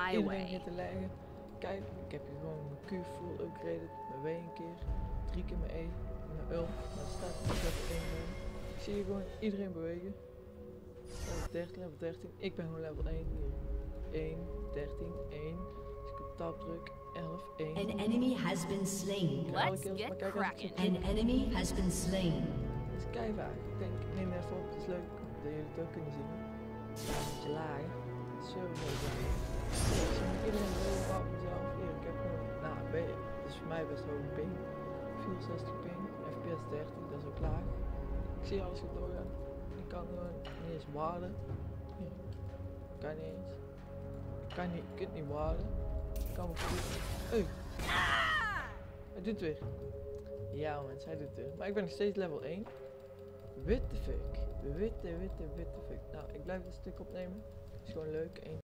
my iedereen way. te leggen. Kijk, ik heb hier gewoon mijn Q full upgraded, mijn W een keer, 3 keer mijn E, mijn ult, maar er staat niet level 1 bij. Ik zie hier gewoon iedereen bewegen. Level 13, level 13, ik ben gewoon level 1 hier. 1, 13, 1. Als ik op tab druk, 11, 1. An enemy has been slain. Let's kills, get maar kijk, als ik cracking. zo An enemy has been slain. Het is keivaag. Ik denk, ik neem even op, het is leuk dat jullie het ook kunnen zien. Ja, een beetje laag. Het is zo leuk. Ik zie iedereen heel van mezelf. Hier, ik heb gewoon, nou, het is voor mij best hoog ping. 64 ping, FPS 30, dat is ook laag. Ik zie alles goed doorgaan. Ik kan gewoon niet eens waarden. Hier, kan niet eens. Je kunt niet waarden. Ik kan me goed. Hey. Hij doet het weer. Ja mensen, hij doet het weer. Maar ik ben nog steeds level 1. What the fuck? Witte fuck. Nou, ik blijf het stuk opnemen. Het is gewoon leuk. 1,